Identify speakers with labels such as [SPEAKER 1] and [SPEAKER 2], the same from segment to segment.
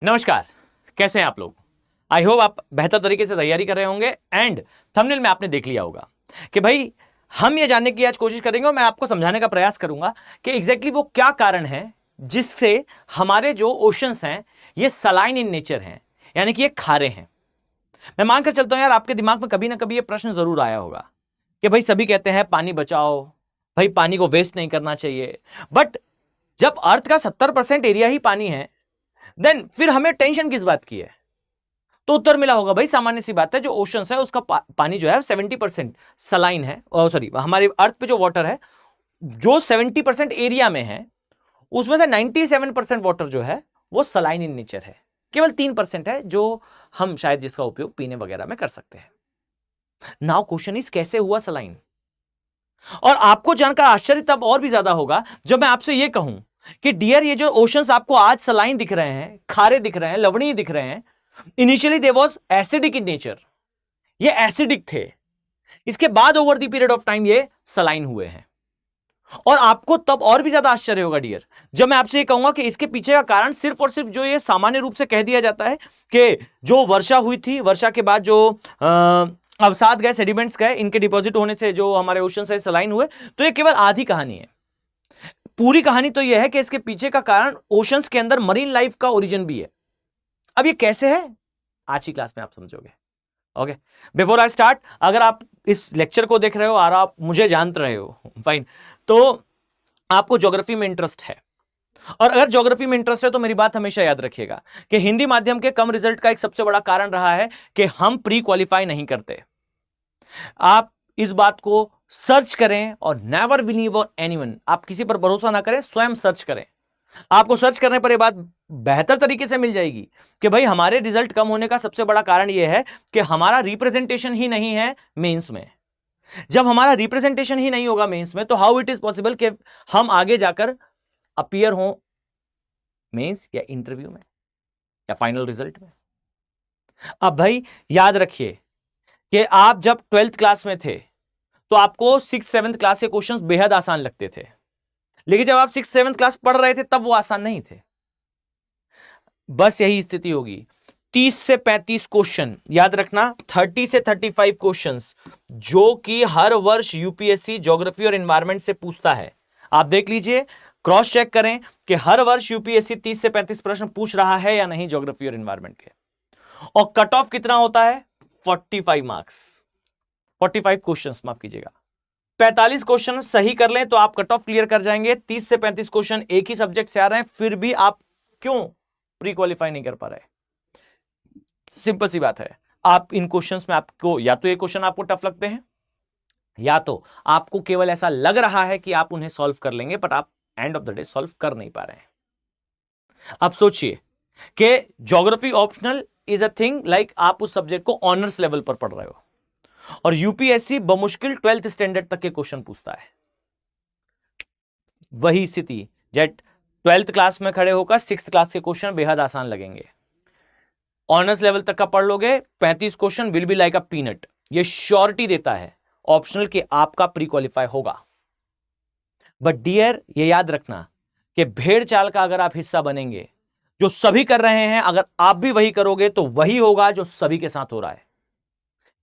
[SPEAKER 1] नमस्कार, कैसे हैं आप लोग। आई होप आप बेहतर तरीके से तैयारी कर रहे होंगे एंड थंबनेल में आपने देख लिया होगा कि भाई हम ये जानने की आज कोशिश करेंगे और मैं आपको समझाने का प्रयास करूंगा कि एग्जैक्टली वो क्या कारण है जिससे हमारे जो ओशंस हैं ये सलाइन इन नेचर हैं, यानी कि ये खारे हैं। मैं मानकर चलता हूं यार आपके दिमाग में कभी ना कभी ये प्रश्न जरूर आया होगा कि भाई सभी कहते हैं पानी बचाओ, भाई पानी को वेस्ट नहीं करना चाहिए, बट जब अर्थ का 70% एरिया ही पानी है देन फिर हमें टेंशन किस बात की है। तो उत्तर मिला होगा भाई सामान्य सी बात है, जो ओशंस है उसका पानी जो है 70% सलाइन है, सॉरी हमारे अर्थ पे जो वाटर है जो 70% एरिया में है उसमें से 97% वाटर जो है वो सलाइन इन नेचर है। केवल 3% है जो हम शायद जिसका उपयोग पीने वगैरह में कर सकते हैं। नाउ क्वेश्चन इज कैसे हुआ सलाइन। और आपको जानकर आश्चर्य तब और भी ज्यादा होगा जब मैं आपसे यह कहूं कि डियर ये जो ओशंस आपको आज सलाइन दिख रहे हैं, खारे दिख रहे हैं, लवणीय दिख रहे हैं, initially they was acidic in nature, ये एसिडिक थे, इसके बाद over the period of time ये सलाइन हुए हैं। और आपको तब और भी ज्यादा आश्चर्य होगा डियर जब मैं आपसे ये कहूंगा कि इसके पीछे का कारण सिर्फ और सिर्फ जो ये सामान्य रूप से कह दिया जाता है कि जो वर्षा हुई थी, वर्षा के बाद जो अवसाद गए, सेडिमेंट्स गए, इनके डिपॉजिट होने से जो हमारे ओशन से सलाइन हुए, तो ये केवल आधी कहानी है। पूरी कहानी तो यह है कि इसके पीछे का कारण ओशंस के अंदर मरीन लाइफ का ओरिजिन भी है। अब ये कैसे है आज की क्लास में आप समझोगे। ओके, बिफोर आई स्टार्ट, अगर आप इस लेक्चर को देख रहे हो और आप मुझे जान रहे हो फाइन, तो आपको ज्योग्राफी में इंटरेस्ट है, और अगर ज्योग्राफी में इंटरेस्ट है तो मेरी बात हमेशा याद रखिएगा कि हिंदी माध्यम के कम रिजल्ट का एक सबसे बड़ा कारण रहा है कि हम प्री क्वालिफाई नहीं करते। आप इस बात को सर्च करें और नेवर बिलीव ऑन एनीवन, आप किसी पर भरोसा ना करें, स्वयं सर्च करें। आपको सर्च करने पर यह बात बेहतर तरीके से मिल जाएगी कि भाई हमारे रिजल्ट कम होने का सबसे बड़ा कारण यह है कि हमारा रिप्रेजेंटेशन ही नहीं है मेंस में। जब हमारा रिप्रेजेंटेशन ही नहीं होगा मेंस में तो हाउ इट इज पॉसिबल कि हम आगे जाकर अपीयर हो मेंस या इंटरव्यू में या फाइनल रिजल्ट में। अब भाई याद रखिए कि आप जब 12th क्लास में थे तो आपको 6th-7th क्लास के क्वेश्चंस बेहद आसान लगते थे, लेकिन जब आप 6th-7th क्लास पढ़ रहे थे तब वो आसान नहीं थे। बस यही स्थिति होगी। 30 से 35 क्वेश्चन याद रखना, 30 से 35 क्वेश्चंस जो कि हर वर्ष यूपीएससी ज्योग्राफी और एनवायरनमेंट से पूछता है। आप देख लीजिए, क्रॉस चेक करें कि हर वर्ष यूपीएससी 30 से 35 प्रश्न पूछ रहा है या नहीं ज्योग्राफी और एनवायरनमेंट के। और कट ऑफ कितना होता है? 45 मार्क्स, 45 क्वेश्चंस, माफ कीजिएगा। 45 क्वेश्चन सही कर लें तो आप कट ऑफ क्लियर कर जाएंगे। 30 से 35 क्वेश्चन एक ही सब्जेक्ट से आ रहे हैं, फिर भी आप क्यों प्री क्वालिफाई नहीं कर पा रहे? सिंपल सी बात है, आप इन क्वेश्चंस में आपको या तो ये क्वेश्चन आपको टफ लगते हैं या तो आपको केवल ऐसा लग रहा है कि आप उन्हें सॉल्व कर लेंगे, बट आप end of the day solve कर नहीं पा रहे हैं। अब सोचिए कि geography optional is a thing like आप उस सब्जेक्ट को ऑनर्स लेवल पर पढ़ रहे हो और यूपीएससी बमुश्किल 12th स्टैंडर्ड तक के क्वेश्चन पूछता है। वही स्थिति जब 12th क्लास में खड़े होकर 6th क्लास के क्वेश्चन बेहद आसान लगेंगे। ऑनर्स लेवल तक का पढ़ लोगे, 35 question will be like a peanut. ये श्योरिटी देता है ऑप्शनल कि आपका प्री क्वालिफाई होगा। बट डियर ये याद रखना कि भेड़ चाल का अगर आप हिस्सा बनेंगे, जो सभी कर रहे हैं, अगर आप भी वही करोगे तो वही होगा जो सभी के साथ हो रहा है।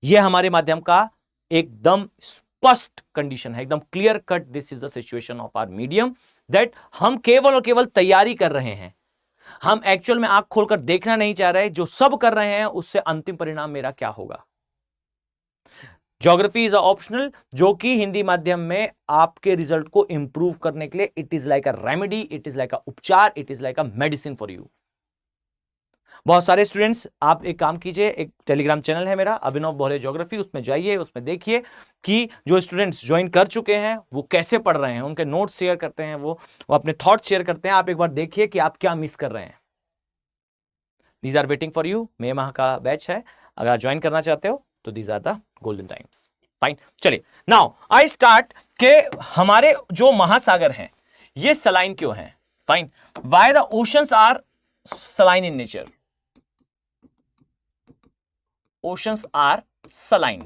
[SPEAKER 1] यह हमारे माध्यम का एकदम स्पष्ट कंडीशन है, एकदम clear cut. This is the situation of our medium दैट हम केवल और केवल तैयारी कर रहे हैं, हम एक्चुअल में आंख खोलकर देखना नहीं चाह रहे जो सब कर रहे हैं उससे अंतिम परिणाम मेरा क्या होगा। ज्योग्राफी इज ऑप्शनल, जो कि हिंदी माध्यम में आपके रिजल्ट को इंप्रूव करने के लिए it is like a remedy, it is like a उपचार, it is like a medicine for you. बहुत सारे स्टूडेंट्स, आप एक काम कीजिए, एक टेलीग्राम चैनल है मेरा अभिनव बोहरे ज्योग्राफी, उसमें जाइए, उसमें देखिए कि जो स्टूडेंट्स ज्वाइन कर चुके हैं वो कैसे पढ़ रहे हैं, उनके नोट्स शेयर करते हैं, वो अपने थॉट्स शेयर करते हैं। आप एक बार देखिए कि आप क्या मिस कर रहे हैं। These are waiting for you. May माह का बैच है, अगर आप ज्वाइन करना चाहते हो तो these are the golden times. Fine, चलिए नाउ आई स्टार्ट के हमारे जो महासागर हैं ये सलाइन क्यों हैं। Fine, why the oceans are saline in nature. Oceans are saline,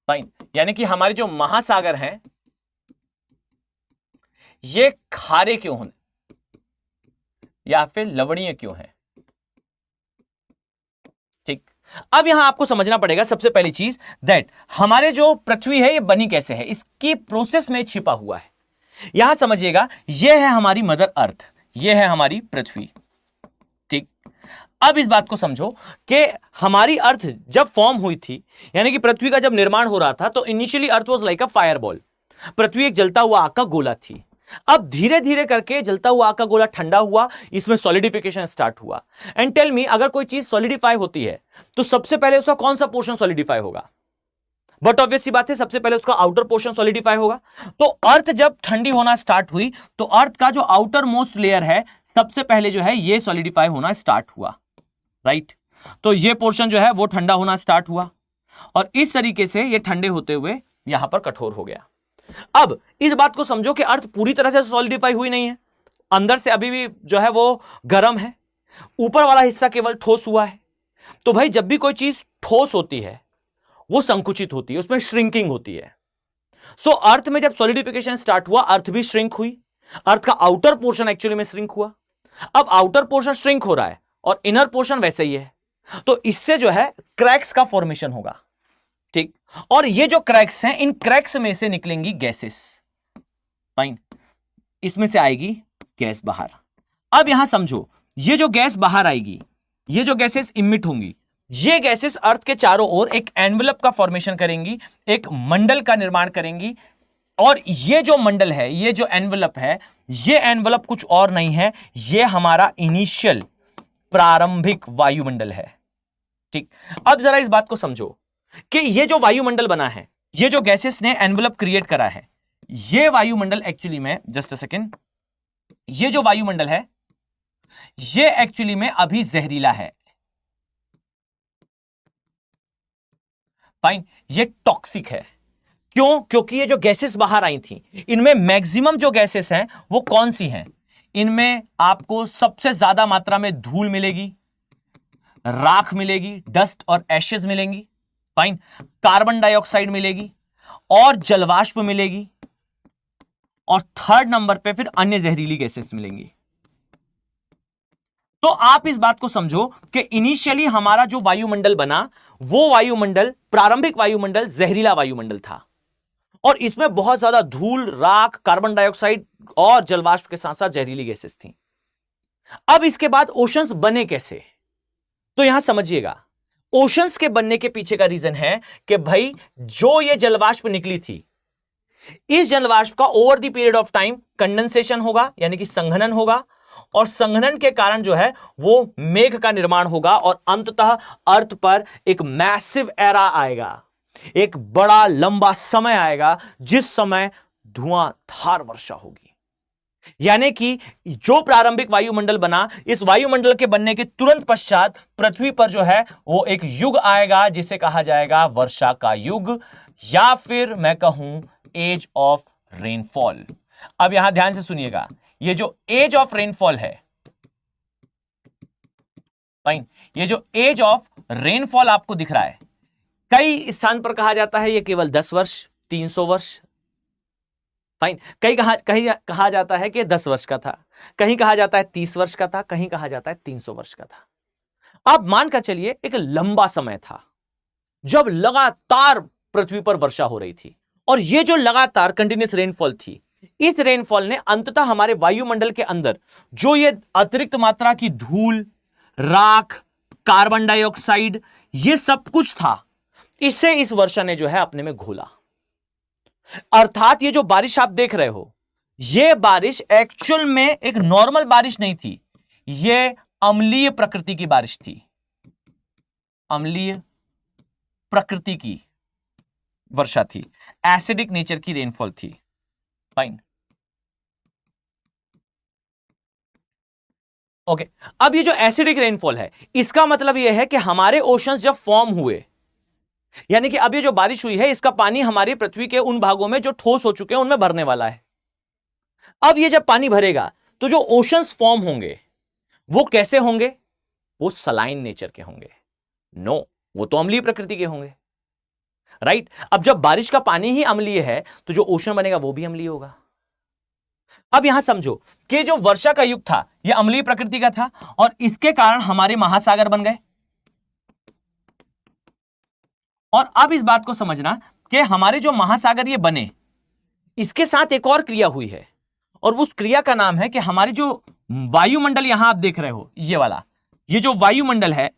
[SPEAKER 1] fine, यानी कि हमारे जो महासागर हैं ये खारे क्यों होने, या फिर लवणीय क्यों है? ठीक, अब यहां आपको समझना पड़ेगा सबसे पहली चीज दैट हमारे जो पृथ्वी है ये बनी कैसे है, इसकी प्रोसेस में छिपा हुआ है। यहां समझिएगा, यह है हमारी मदर अर्थ, यह है हमारी पृथ्वी। ठीक, अब इस बात को समझो कि हमारी अर्थ जब फॉर्म हुई थी, यानी कि पृथ्वी का जब निर्माण हो रहा था, तो initially earth was like a fireball. पृथ्वी एक जलता हुआ आग का गोला थी। अब धीरे धीरे करके जलता हुआ आग का गोला ठंडा हुआ, इसमें सॉलिडिफिकेशन स्टार्ट हुआ। एंड टेल मी, अगर कोई चीज सॉलिडिफाई होती है तो सबसे पहले उसका कौन सा पोर्शन सॉलिडिफाई होगा? बट ऑब्वियस सी बात है, सबसे पहले उसका आउटर पोर्शन सॉलिडिफाई होगा। तो अर्थ जब ठंडी होना स्टार्ट हुई तो अर्थ का जो आउटर मोस्ट लेयर है, सबसे पहले जो है ये सॉलिडिफाई होना स्टार्ट हुआ, राइट? तो ये पोर्शन जो है वो ठंडा होना स्टार्ट हुआ और इस तरीके से ये ठंडे होते हुए यहां पर कठोर हो गया। अब इस बात को समझो कि अर्थ पूरी तरह से सॉलिडिफाई हुई नहीं है, अंदर से अभी भी जो है वो गर्म है, ऊपर वाला हिस्सा केवल ठोस हुआ है। तो भाई जब भी कोई चीज ठोस होती है वो संकुचित होती है, उसमें श्रिंकिंग होती है। सो अर्थ में जब सॉलिडिफिकेशन स्टार्ट हुआ, अर्थ भी श्रिंक हुई, अर्थ का आउटर पोर्शन एक्चुअली में श्रिंक हुआ। अब आउटर पोर्शन श्रिंक हो रहा है और इनर पोर्शन वैसे ही है, तो इससे जो है क्रैक्स का फॉर्मेशन होगा। ठीक, और ये जो क्रैक्स हैं, इन क्रैक्स में से निकलेंगी गैसेस। फाइन, इसमें से आएगी गैस बाहर। अब यहां समझो, ये जो गैस बाहर आएगी, ये जो गैसेस इमिट होंगी, ये गैसेस अर्थ के चारों ओर एक एनवेलप का फॉर्मेशन करेंगी, एक मंडल का निर्माण करेंगी। और ये जो मंडल है, ये जो एनवेलप है, ये एनवेलप कुछ और नहीं है, ये हमारा इनिशियल प्रारंभिक वायुमंडल है। ठीक, अब जरा इस बात को समझो कि ये जो वायुमंडल बना है, ये जो गैसेस ने एनवेलप क्रिएट करा है, ये वायुमंडल एक्चुअली में, जस्ट अ सेकेंड, ये जो वायुमंडल है ये एक्चुअली में अभी जहरीला है। फाइन, ये टॉक्सिक है। क्यों? क्योंकि ये जो गैसेस बाहर आई थी, इनमें मैक्सिमम जो गैसेस हैं वो कौन सी हैं? इनमें आपको सबसे ज्यादा मात्रा में धूल मिलेगी, राख मिलेगी, डस्ट और एशेज मिलेंगी। फाइन, कार्बन डाइऑक्साइड मिलेगी और जलवाष्प मिलेगी, और थर्ड नंबर पे फिर अन्य जहरीली गैसेस मिलेंगी। तो आप इस बात को समझो कि इनिशियली हमारा जो वायुमंडल बना, वो वायुमंडल, प्रारंभिक वायुमंडल जहरीला वायुमंडल था, और इसमें बहुत ज्यादा धूल, राख, कार्बन डाइऑक्साइड और जलवाष्प के साथ साथ जहरीली गैसेस थी। अब इसके बाद ओशंस बने कैसे? तो यहां समझिएगा, ओशंस के बनने के पीछे का रीजन है कि भाई जो ये जलवाष्प निकली थी, इस जलवाष्प का over the period of time condensation होगा, यानी कि संघनन होगा, और संघनन के कारण जो है वो मेघ का निर्माण होगा, और अंततः अर्थ पर एक मैसिव एरा आएगा, एक बड़ा लंबा समय आएगा जिस समय धुआंधार वर्षा होगी। यानी कि जो प्रारंभिक वायुमंडल बना, इस वायुमंडल के बनने के तुरंत पश्चात पृथ्वी पर जो है वो एक युग आएगा जिसे कहा जाएगा वर्षा का युग, या फिर मैं कहूं एज ऑफ रेनफॉल। अब यहां ध्यान से सुनिएगा, ये जो एज ऑफ रेनफॉल है, फाइन, ये जो एज ऑफ रेनफॉल आपको दिख रहा है, कई स्थान पर कहा जाता है ये केवल 10 वर्ष, 300 वर्ष। फाइन, कहीं कहा जाता है कि 10 वर्ष का था, कहीं कहा जाता है 30 वर्ष का था, कहीं कहा जाता है 300 वर्ष का था। आप मानकर चलिए एक लंबा समय था जब लगातार पृथ्वी पर वर्षा हो रही थी, और ये जो लगातार कंटिन्यूस रेनफॉल थी, इस रेनफॉल ने अंततः हमारे वायुमंडल के अंदर जो ये अतिरिक्त मात्रा की धूल, राख, कार्बन डाइऑक्साइड, ये सब कुछ था, इसे इस वर्षा ने जो है अपने में घोला। अर्थात ये जो बारिश आप देख रहे हो, ये बारिश एक्चुअल में एक नॉर्मल बारिश नहीं थी, ये अम्लीय प्रकृति की बारिश थी, अम्लीय प्रकृति की वर्षा थी, एसिडिक नेचर की रेनफॉल थी। फाइन, ओके, अब ये जो एसिडिक रेनफॉल है, इसका मतलब यह है कि हमारे ओशंस जब फॉर्म हुए, यानी कि अब ये जो बारिश हुई है, इसका पानी हमारी पृथ्वी के उन भागों में जो ठोस हो चुके हैं उनमें भरने वाला है। अब ये जब पानी भरेगा तो जो ओशंस फॉर्म होंगे वो कैसे होंगे? वो सलाइन नेचर के होंगे। नो, वो तो अम्लीय प्रकृति के होंगे, राइट? अब जब बारिश का पानी ही अम्लीय है तो जो ओशन बनेगा वो भी अम्लीय होगा। अब यहां समझो कि जो वर्षा का युग था यह अम्लीय प्रकृति का था और इसके कारण हमारे महासागर बन गए। और अब इस बात को समझना कि हमारे जो महासागर ये बने, इसके साथ एक और क्रिया हुई है और उस क्रिया का नाम है कि हमारी जो वायुमंडल यहां आप देख रहे हो, ये वाला, ये जो वायुमंडल है,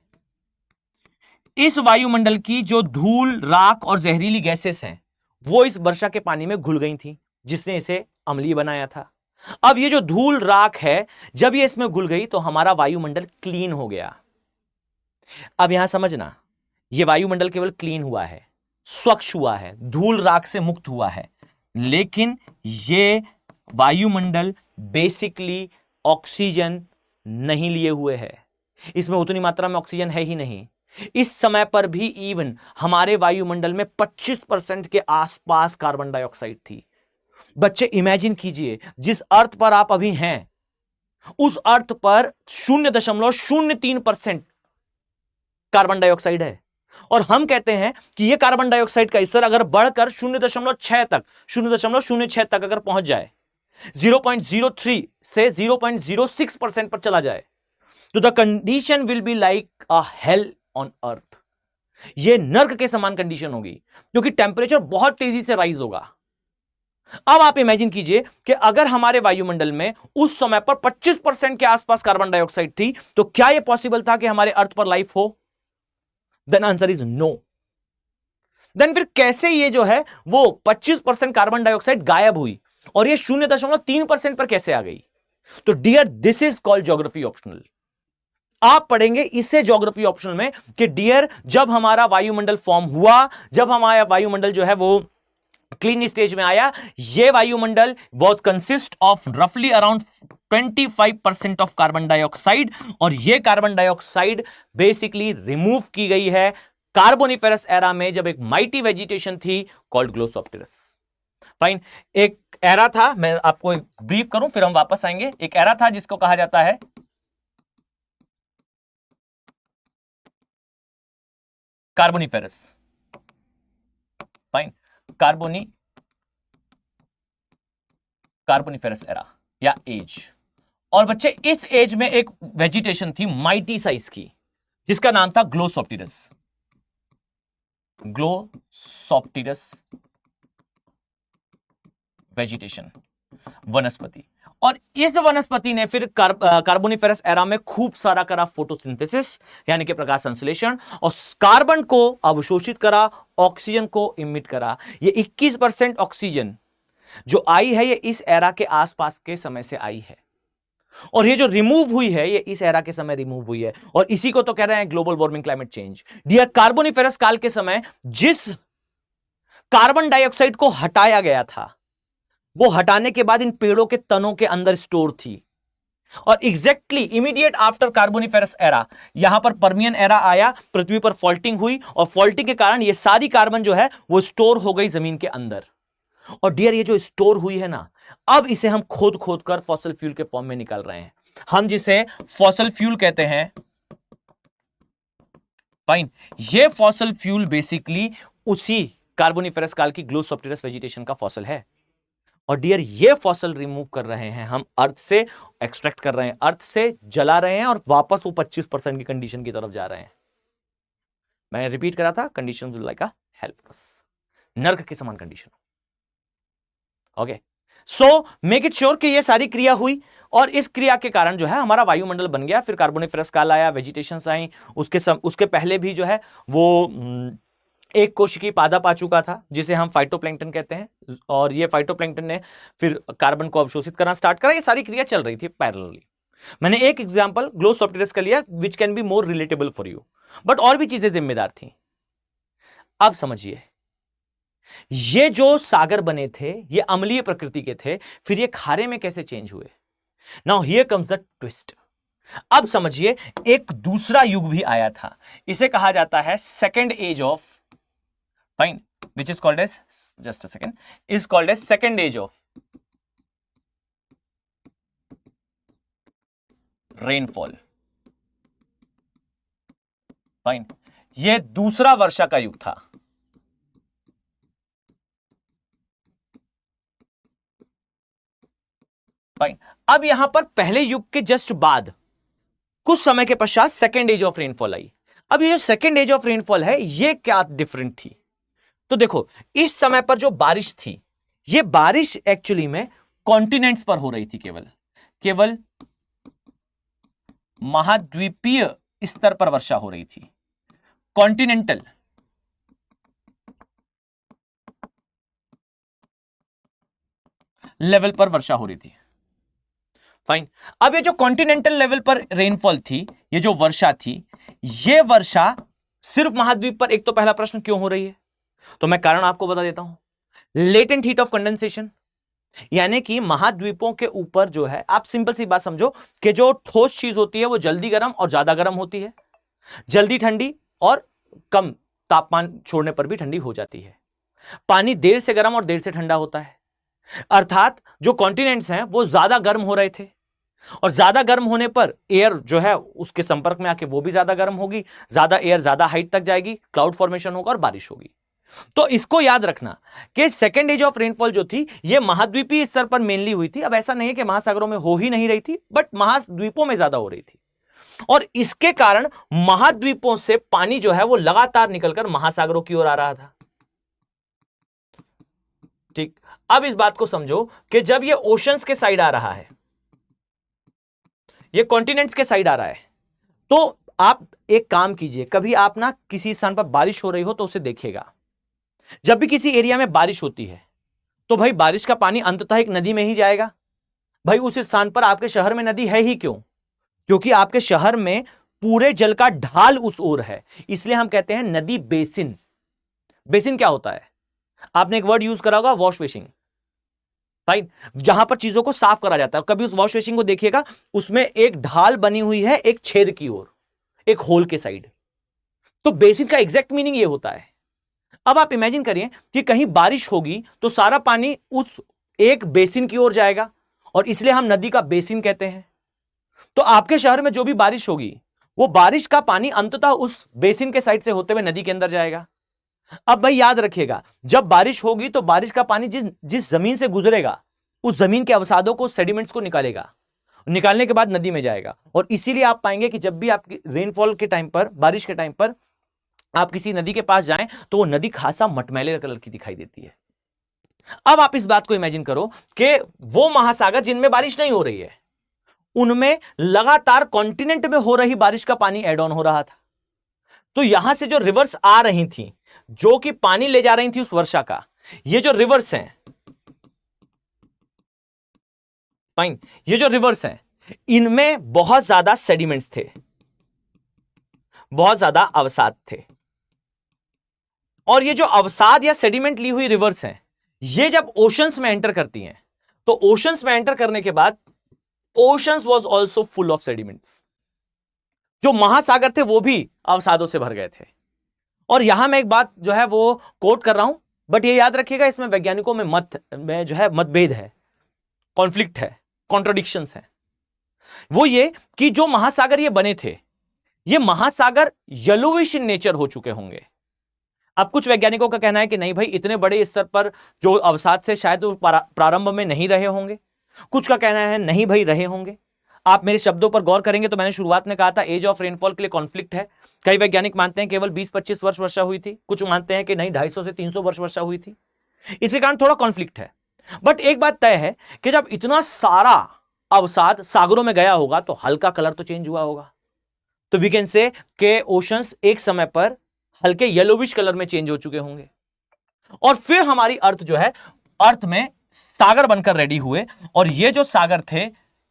[SPEAKER 1] इस वायुमंडल की जो धूल, राख और जहरीली गैसेस हैं वो इस वर्षा के पानी में घुल गई थी, जिसने इसे अम्लीय बनाया था। अब ये जो धूल राख है, जब ये इसमें घुल गई तो हमारा वायुमंडल क्लीन हो गया। अब यहां समझना, ये वायुमंडल केवल क्लीन हुआ है, स्वच्छ हुआ है, धूल राख से मुक्त हुआ है, लेकिन ये वायुमंडल बेसिकली ऑक्सीजन नहीं लिए हुए है। इसमें उतनी मात्रा में ऑक्सीजन है ही नहीं। इस समय पर भी इवन हमारे वायुमंडल में 25% के आसपास कार्बन डाइऑक्साइड थी। बच्चे इमेजिन कीजिए, जिस अर्थ पर आप अभी हैं उस अर्थ पर 0.03% कार्बन डाइऑक्साइड है, और हम कहते हैं कि यह कार्बन डाइऑक्साइड का स्तर अगर बढ़कर 0.6 तक, 0.06 तक अगर पहुंच जाए, 0.03 से 0.06% पर चला जाए, तो the condition will be like a hello on earth. यह नर्क के समान कंडीशन होगी, क्योंकि टेंपरेचर बहुत तेजी से राइज होगा। अब आप इमेजिन कीजिए कि अगर हमारे वायुमंडल में उस समय पर 25% के आसपास कार्बन डाइऑक्साइड थी, तो क्या यह पॉसिबल था कि हमारे अर्थ पर लाइफ हो? Then answer is no. Then फिर कैसे ये जो है वो 25% कार्बन डाइऑक्साइड गायब हुई और ये 0.3% पर कैसे आ गई? तो dear, this is called geography optional. आप पढ़ेंगे इसे ज्योग्राफी ऑप्शनल में कि डियर, जब हमारा वायुमंडल फॉर्म हुआ, जब हमारा वायुमंडल जो है वो क्लीन स्टेज में आया, ये वायुमंडल वॉज कंसिस्ट ऑफ रफली अराउंड 25% ऑफ कार्बन डाइऑक्साइड, और ये कार्बन डाइऑक्साइड बेसिकली रिमूव की गई है कार्बोनिफेरस एरा में, जब एक माइटी वेजिटेशन थी कॉल्ड ग्लोसोप्टेरस। फाइन। एक एरा था, मैं आपको एक ब्रीफ करूं फिर हम वापस आएंगे। एक एरा था जिसको कहा जाता है कार्बोनिफेरस। फाइन। कार्बोनिफेरस एरा या एज। और बच्चे, इस एज में एक वेजिटेशन थी माइटी साइज की, जिसका नाम था ग्लोसोप्टेरस। ग्लोसोप्टेरस वेजिटेशन, वनस्पति। और इस वनस्पति ने फिर कार्बोनिफेरस एरा में खूब सारा करा फोटोसिंथेसिस, यानी कि प्रकाश संश्लेषण, और कार्बन को अवशोषित करा, ऑक्सीजन को इमिट करा। ये 21% ऑक्सीजन जो आई है, ये इस एरा के आसपास के समय से आई है, और ये जो रिमूव हुई है, ये इस एरा के समय रिमूव हुई है, और इसी को तो कह रहे हैं global warming, climate change. Dear, carboniferous काल के समय जिस कार्बन डाइऑक्साइड को हटाया गया था, वो हटाने के बाद इन पेड़ों के तनों के अंदर स्टोर थी, और exactly immediate after Carboniferous era यहां पर पर्मियन एरा आया, पृथ्वी पर फॉल्टिंग हुई, और फॉल्टिंग के कारण ये सारी कार्बन जो है वो स्टोर हो गई जमीन के अंदर। और डियर, ये जो स्टोर हुई है ना, अब इसे हम खोद खोद कर फॉसिल फ्यूल के फॉर्म में निकाल रहे हैं, हम जिसे फॉसिल फ्यूल कहते हैं। फाइन। ये फॉसिल फ्यूल बेसिकली उसी कार्बोनिफेरस काल की ग्लोसोप्टेरस वेजिटेशन का फॉसिल है। और डियर, ये फॉसिल रिमूव कर रहे हैं हम अर्थ से, एक्सट्रैक्ट कर रहे हैं अर्थ से, जला रहे हैं, और वापस वो 25% की कंडीशन की तरफ जा रहे हैं। मैंने रिपीट करा था, कंडीशन लाइक अ हेल्पलेस, नर्क के समान condition. Okay, so make it sure कि ये सारी क्रिया हुई, और इस क्रिया के कारण जो है हमारा वायुमंडल बन गया। फिर कार्बोनिफेरस काल आया, वेजिटेशंस आई, उसके पहले भी जो है वो एक कोशिकीय पादप आ चुका था, जिसे हम फाइटोप्लैंक्टन कहते हैं, और ये फाइटोप्लैंक्टन ने फिर कार्बन को अवशोषित करना स्टार्ट करा। ये सारी क्रिया चल रही थी पैरेलली। मैंने एक एग्जांपल ग्लोसोप्टेरस का लिया, which can be more relatable for you, but और भी चीजें जिम्मेदार थी। अब समझिए, ये जो सागर बने थे ये अम्लीय प्रकृति के थे, फिर ये खारे में कैसे चेंज हुए? Now here comes the twist. अब समझिए, एक दूसरा युग भी आया था, इसे कहा जाता है second age of, fine, which is called as, just a second, is called as second age of rainfall. Fine. यह दूसरा वर्षा का युग था। फाइन। अब यहां पर पहले युग के जस्ट बाद कुछ समय के पश्चात सेकेंड एज ऑफ रेनफॉल आई। अब ये जो सेकेंड एज ऑफ रेनफॉल है ये क्या डिफरेंट थी? तो देखो, इस समय पर जो बारिश थी, ये बारिश एक्चुअली में कॉन्टिनेंट्स पर हो रही थी, केवल केवल महाद्वीपीय स्तर पर वर्षा हो रही थी, कॉन्टिनेंटल लेवल पर वर्षा हो रही थी। फाइन। अब ये जो कॉन्टिनेंटल लेवल पर रेनफॉल थी, ये जो वर्षा थी, ये वर्षा सिर्फ महाद्वीप पर, एक तो पहला प्रश्न क्यों हो रही है, तो मैं कारण आपको बता देता हूं। लेटेंट हीट ऑफ कंडेंसेशन, यानी कि महाद्वीपों के ऊपर जो है, आप सिंपल सी बात समझो कि जो ठोस चीज होती है वो जल्दी गर्म और ज्यादा गर्म होती है, जल्दी ठंडी और कम तापमान छोड़ने पर भी ठंडी हो जाती है। पानी देर से गर्म और देर से ठंडा होता है, अर्थात जो कॉन्टिनेंट्स हैं वो ज्यादा गर्म हो रहे थे, और ज्यादा गर्म होने पर एयर जो है उसके संपर्क में आके वो भी ज्यादा गर्म होगी, ज्यादा एयर ज्यादा हाइट तक जाएगी, क्लाउड फॉर्मेशन होगा और बारिश होगी। तो इसको याद रखना कि सेकेंड एज ऑफ रेनफॉल जो थी ये महाद्वीपीय स्तर पर मेनली हुई थी। अब ऐसा नहीं है कि महासागरों में हो ही नहीं रही थी, बट महाद्वीपों में ज्यादा हो रही थी, और इसके कारण महाद्वीपों से पानी जो है वो लगातार निकलकर महासागरों की ओर आ रहा था। ठीक, अब इस बात को समझो कि जब ये ओशंस के साइड आ रहा है, ये कॉन्टिनेंट्स के साइड आ रहा है, तो आप एक काम कीजिए, कभी आप ना किसी स्थान पर बारिश हो रही हो तो उसे देखिएगा। जब भी किसी एरिया में बारिश होती है तो भाई बारिश का पानी अंततः एक नदी में ही जाएगा। भाई उस स्थान पर आपके शहर में नदी है ही क्यों? क्योंकि आपके शहर में पूरे जल का ढाल उस ओर है, इसलिए हम कहते हैं नदी बेसिन। बेसिन क्या होता है? आपने एक वर्ड यूज करा होगा, वॉश बेसिन। फाइन, जहां पर चीजों को साफ करा जाता है। कभी उस वॉश बेसिन को देखिएगा, उसमें एक ढाल बनी हुई है एक छेद की ओर, एक होल के साइड। तो बेसिन का एग्जैक्ट मीनिंग ये होता है। अब आप इमेजिन करिए कि कहीं बारिश होगी तो सारा पानी उस एक बेसिन की ओर जाएगा, और इसलिए हम नदी का बेसिन कहते हैं। तो आपके शहर में जो भी बारिश होगी वो बारिश का पानी अंततः उस बेसिन के साइड से होते हुए नदी के अंदर जाएगा। अब भाई याद रखिएगा, जब बारिश होगी तो बारिश का पानी जिस जिस जमीन से गुजरेगा उस जमीन के अवसादों को, सेडिमेंट्स को निकालेगा, निकालने के बाद नदी में जाएगा। और इसीलिए आप पाएंगे कि जब भी आपकी रेनफॉल के टाइम पर, बारिश के टाइम पर आप किसी नदी के पास जाएं तो वो नदी खासा मटमैले कलर की दिखाई देती है। अब आप इस बात को इमेजिन करो कि वो महासागर जिनमें बारिश नहीं हो रही है, उनमें लगातार कॉन्टिनेंट में हो रही बारिश का पानी एड ऑन हो रहा था। तो यहां से जो रिवर्स आ रही थी, जो कि पानी ले जा रही थी उस वर्षा का, ये जो रिवर्स हैं, फाइन, ये जो रिवर्स हैं, इनमें बहुत ज्यादा सेडिमेंट्स थे, बहुत ज्यादा अवसाद थे। और ये जो अवसाद या सेडिमेंट ली हुई रिवर्स हैं, ये जब ओशंस में एंटर करती हैं, तो ओशंस में एंटर करने के बाद oceans was also full of sediments. जो महासागर थे वो भी अवसादों से भर गए थे। और यहां मैं एक बात जो है वो कोट कर रहा हूं, बट ये याद रखिएगा इसमें वैज्ञानिकों में जो है मतभेद है, कॉन्फ्लिक्ट है, कॉन्ट्रडिक्शंस है। वो ये कि जो महासागर ये बने थे, ये महासागर येलोविश इन नेचर हो चुके होंगे। अब कुछ वैज्ञानिकों का कहना है कि नहीं भाई, इतने बड़े स्तर पर जो अवसाद से शायद वो प्रारंभ में नहीं रहे होंगे। कुछ का कहना है नहीं भाई रहे होंगे। आप मेरे शब्दों पर गौर करेंगे तो मैंने शुरुआत में कहा था एज ऑफ रेनफॉल के लिए कॉन्फ्लिक्ट है। कई वैज्ञानिक मानते हैं केवल 20-25 वर्ष वर्षा हुई थी, कुछ मानते हैं कि नहीं 250 से 300 वर्ष वर्षा हुई थी। इसी कारण थोड़ा कॉन्फ्लिक्ट है। बट एक बात तय है कि जब इतना सारा अवसाद सागरों में गया होगा तो हल्का कलर तो चेंज हुआ होगा। तो वी कैन से कि ओशंस एक समय पर हल्के येलोविश कलर में चेंज हो चुके होंगे, और फिर हमारी अर्थ जो है, अर्थ में सागर बनकर रेडी हुए। और ये जो सागर थे,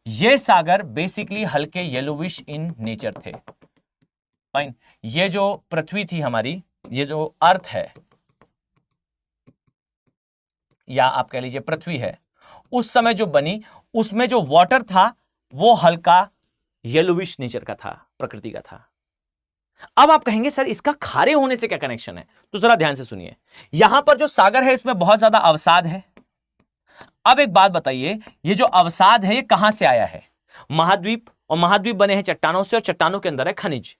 [SPEAKER 1] ये सागर बेसिकली हल्के येलोविश इन नेचर थे। फाइन, ये जो पृथ्वी थी हमारी, ये जो अर्थ है या आप कह लीजिए पृथ्वी है, उस समय जो बनी उसमें जो वाटर था वो हल्का येलोविश नेचर का था, प्रकृति का था। अब आप कहेंगे सर इसका खारे होने से क्या कनेक्शन है? तो जरा ध्यान से सुनिए, यहां पर जो सागर है इसमें बहुत ज्यादा अवसाद है। अब एक बात बताइए, ये जो अवसाद है ये कहां से आया है? महाद्वीप, और महाद्वीप बने हैं चट्टानों से, और चट्टानों के अंदर है खनिज।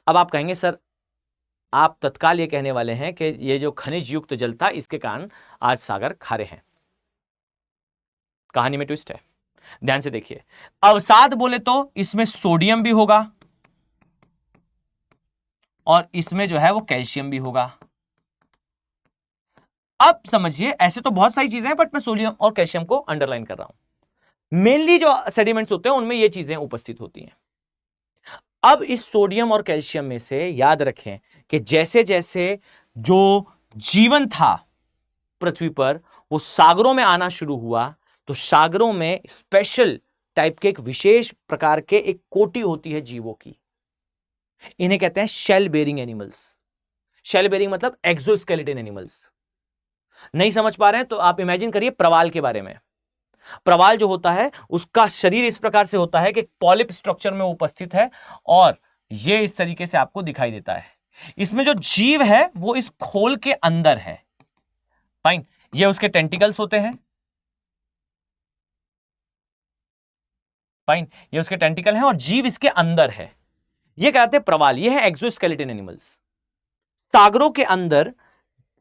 [SPEAKER 1] अब आप कहेंगे सर, आप तत्काल ये कहने वाले हैं कि ये जो खनिज युक्त जल था इसके कारण आज सागर खारे हैं। कहानी में ट्विस्ट है, ध्यान से देखिए। अवसाद बोले तो इसमें सोडियम भी होगा और इसमें जो है वो कैल्शियम भी होगा। अब समझिए, ऐसे तो बहुत सारी चीजें हैं, बट मैं सोडियम और कैल्शियम को अंडरलाइन कर रहा हूं। मेनली जो सेडिमेंट्स होते हैं उनमें ये चीजें उपस्थित होती हैं। अब इस सोडियम और कैल्शियम में से याद रखें कि जैसे जैसे जो जीवन था पृथ्वी पर वो सागरों में आना शुरू हुआ, तो सागरों में स्पेशल टाइप के एक विशेष प्रकार के एक कोटि होती है जीवों की, इन्हें कहते हैं shell bearing animals. Shell bearing मतलब एक्सोस्केलेटन एनिमल्स। नहीं समझ पा रहे हैं तो आप इमेजिन करिए प्रवाल के बारे में। प्रवाल जो होता है उसका शरीर इस प्रकार से होता है कि पॉलिप स्ट्रक्चर में उपस्थित है और यह इस तरीके से आपको दिखाई देता है। इसमें जो जीव है वो इस खोल के अंदर है। फाइन, ये उसके टेंटिकल्स होते हैं। फाइन, ये उसके टेंटिकल हैं और जीव इसके अंदर है। ये कहते हैं प्रवाल, ये है एक्सोस्केलेटन एनिमल्स। सागरों के अंदर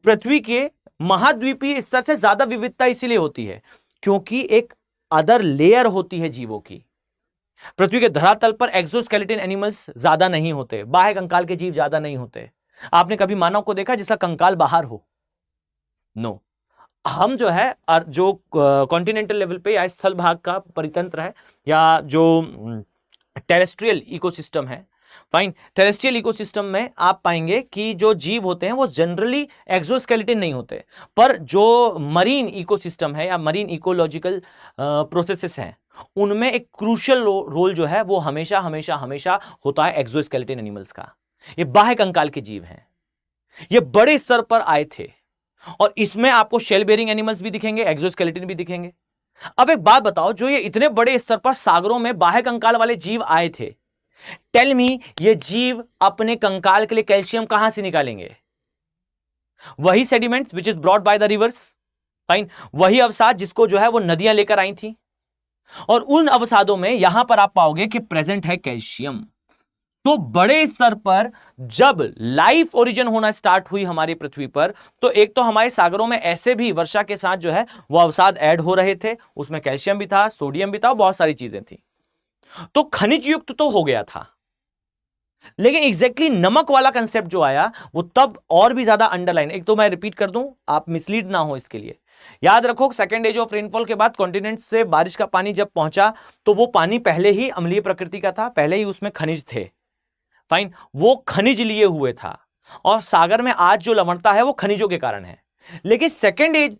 [SPEAKER 1] पृथ्वी के महाद्वीपीय स्तर से ज्यादा विविधता इसीलिए होती है क्योंकि एक अदर लेयर होती है जीवों की। पृथ्वी के धरातल पर एक्सोस्केलेटन एनिमल्स ज्यादा नहीं होते, बाह्य कंकाल के जीव ज्यादा नहीं होते। आपने कभी मानव को देखा जिसका कंकाल बाहर हो? नो। हम जो है जो कॉन्टिनेंटल लेवल पे या स्थल भाग का परितंत्र है या जो टेरेस्ट्रियल इकोसिस्टम है, फाइन, टेरेस्ट्रियल इकोसिस्टम में आप पाएंगे कि जो जीव होते हैं वो जनरली एक्सोस्केलेटन नहीं होते, पर जो मरीन इकोसिस्टम है या मरीन इकोलॉजिकल प्रोसेसेस हैं उनमें एक क्रूशियल रोल जो है वो हमेशा हमेशा हमेशा होता है एक्सोस्केलेटन एनिमल्स का। ये बाह्य कंकाल के जीव हैं, ये बड़े स्तर पर आए थे और इसमें आपको शेल बेरिंग एनिमल्स भी दिखेंगे, एक्सोस्केलेटन भी दिखेंगे। अब एक बात बताओ, जो ये इतने बड़े स्तर पर सागरों में बाह्य कंकाल वाले जीव आए थे, टेल मी ये जीव अपने कंकाल के लिए कैल्शियम कहां से निकालेंगे? वही sediments which is brought by the reverse. Fine, वही अवसाद जिसको जो है वो नदियां लेकर आई थी, और उन अवसादों में यहां पर आप पाओगे कि प्रेजेंट है कैल्शियम। तो बड़े स्तर पर जब लाइफ ओरिजिन होना स्टार्ट हुई हमारी पृथ्वी पर, तो एक तो हमारे सागरों में ऐसे भी वर्षा के साथ जो है वो अवसाद ऐड हो रहे थे, उसमें कैल्शियम भी था, सोडियम भी था, बहुत सारी चीजें थी, तो खनिज युक्त तो हो गया था। लेकिन एग्जैक्टली नमक वाला कंसेप्ट जो आया वो तब और भी ज्यादा अंडरलाइन। एक तो मैं रिपीट कर दूं, आप मिसलीड ना हो इसके लिए याद रखो, सेकेंड एज ऑफ रेनफॉल के बाद कॉन्टिनेंट से बारिश का पानी जब पहुंचा तो वो पानी पहले ही अम्लीय प्रकृति का था, पहले ही उसमें खनिज थे। फाइन, वो खनिज लिए हुए था और सागर में आज जो लवणता है वो खनिजों के कारण है। लेकिन सेकेंड एज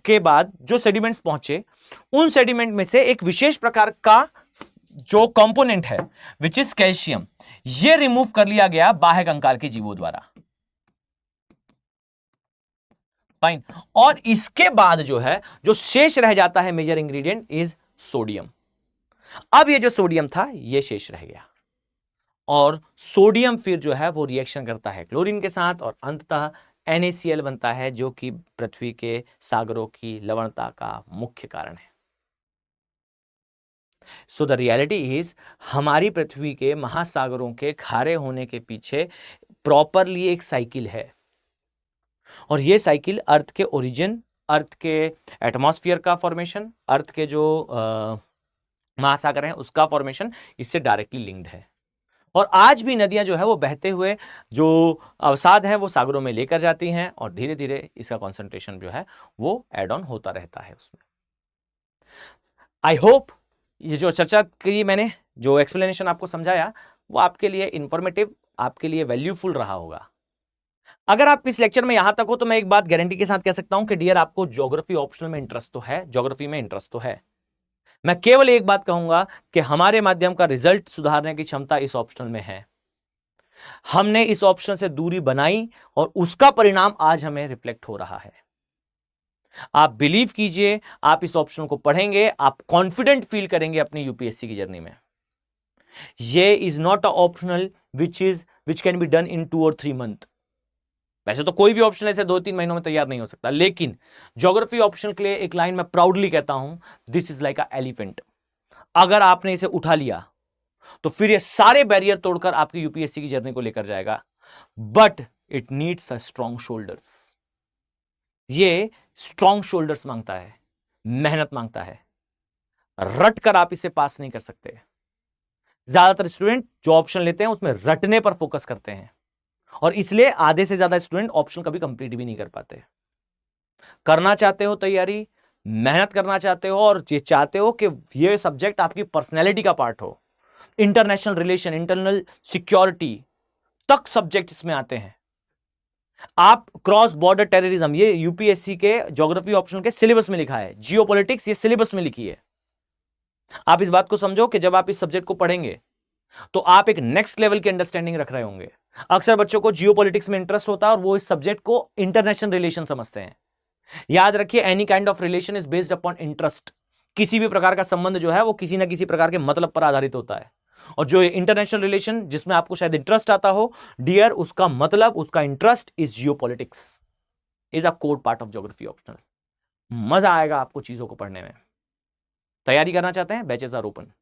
[SPEAKER 1] के बाद जो सेडिमेंट्स पहुंचे, उन सेडिमेंट में से एक विशेष प्रकार का जो कंपोनेंट है विच इज कैल्शियम, ये रिमूव कर लिया गया बाह्य कंकाल के जीवों द्वारा। फाइन, और इसके बाद जो है जो शेष रह जाता है मेजर इंग्रेडिएंट इज सोडियम। अब ये जो सोडियम था ये शेष रह गया और सोडियम फिर जो है वो रिएक्शन करता है क्लोरीन के साथ और अंततः NaCl बनता है, जो कि पृथ्वी के सागरों की लवणता का मुख्य कारण है। सो द रियलिटी इज, हमारी पृथ्वी के महासागरों के खारे होने के पीछे प्रॉपरली एक साइकिल है और ये साइकिल अर्थ के ओरिजिन, अर्थ के एटमॉस्फेयर का फॉर्मेशन, अर्थ के जो महासागर हैं उसका फॉर्मेशन इससे डायरेक्टली लिंक्ड है। और आज भी नदियां जो है वो बहते हुए जो अवसाद है वो सागरों में लेकर जाती हैं और धीरे धीरे इसका कॉन्सेंट्रेशन जो है वो एड ऑन होता रहता है उसमें। आई होप ये जो चर्चा की मैंने, जो एक्सप्लेनेशन आपको समझाया, वो आपके लिए इंफॉर्मेटिव, आपके लिए वैल्यूफुल रहा होगा। अगर आप इस लेक्चर में यहां तक हो तो मैं एक बात गारंटी के साथ कह सकता हूं कि डियर आपको ज्योग्राफी ऑप्शनल में इंटरेस्ट तो है, ज्योग्राफी में इंटरेस्ट तो है। मैं केवल एक बात कहूंगा कि हमारे माध्यम का रिजल्ट सुधारने की क्षमता इस ऑप्शनल में है। हमने इस ऑप्शन से दूरी बनाई और उसका परिणाम आज हमें रिफ्लेक्ट हो रहा है। आप बिलीव कीजिए, आप इस ऑप्शन को पढ़ेंगे, आप कॉन्फिडेंट फील करेंगे अपनी यूपीएससी की जर्नी में। ये is not a optional which can be done in 2 और 3 मंथ। वैसे तो कोई भी ऑप्शन ऐसे 2-3 महीनों में तैयार नहीं हो सकता, लेकिन ज्योग्राफी ऑप्शन के लिए एक लाइन मैं प्राउडली कहता हूं, this is like a elephant. अगर आपने इसे उठा लिया तो फिर ये सारे बैरियर तोड़कर आपकी यूपीएससी की जर्नी को लेकर जाएगा, but it needs a strong shoulders. ये स्ट्रॉन्ग शोल्डर्स मांगता है, मेहनत मांगता है। रट कर आप इसे पास नहीं कर सकते। ज्यादातर स्टूडेंट जो ऑप्शन लेते हैं उसमें रटने पर फोकस करते हैं और इसलिए आधे से ज्यादा स्टूडेंट ऑप्शन कभी कंप्लीट भी नहीं कर पाते। करना चाहते हो तैयारी, मेहनत करना चाहते हो और ये चाहते हो कि ये सब्जेक्ट आपकी पर्सनैलिटी का पार्ट हो, इंटरनेशनल रिलेशन, इंटरनल सिक्योरिटी तक सब्जेक्ट इसमें आते हैं। आप क्रॉस बॉर्डर टेररिज्म, ये यूपीएससी के ज्योग्राफी ऑप्शन के सिलेबस में लिखा है, जियोपॉलिटिक्स ये सिलेबस में लिखी है। आप इस बात को समझो कि जब आप इस सब्जेक्ट को पढ़ेंगे तो आप एक नेक्स्ट लेवल की अंडरस्टैंडिंग रख रहे होंगे। अक्सर बच्चों को जियोपॉलिटिक्स में इंटरेस्ट होता है और वो इस सब्जेक्ट को इंटरनेशनल रिलेशन समझते हैं। याद रखिए, any kind of relation is based upon interest. किसी भी प्रकार का संबंध जो है वो किसी ना किसी प्रकार के मतलब पर आधारित होता है, और जो इंटरनेशनल रिलेशन जिसमें आपको शायद इंटरेस्ट आता हो डियर, उसका मतलब, उसका interest is geopolitics, is a core part of geography optional. मजा आएगा आपको चीजों को पढ़ने में। तैयारी करना चाहते हैं, batches are open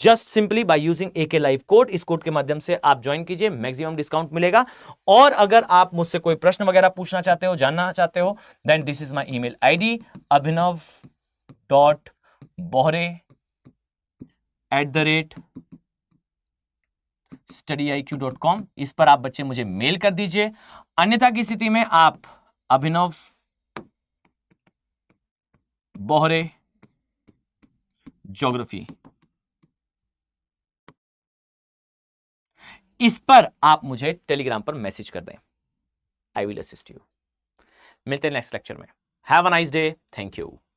[SPEAKER 1] just simply by using AK live code. इस कोड के माध्यम से आप ज्वाइन कीजिए, मैक्सिमम डिस्काउंट मिलेगा। और अगर आप मुझसे कोई प्रश्न वगैरह पूछना चाहते हो, जानना चाहते हो, then this is my email ID abhinav.bohre@studiiq.com। इस पर आप बच्चे मुझे मेल कर दीजिए। अन्यथा की स्थिति में आप अभिनव बोहरे ज्योग्राफी, इस पर आप मुझे टेलीग्राम पर मैसेज कर दें। I will assist you. मिलते हैं नेक्स्ट लेक्चर में। Have a nice day. Thank you.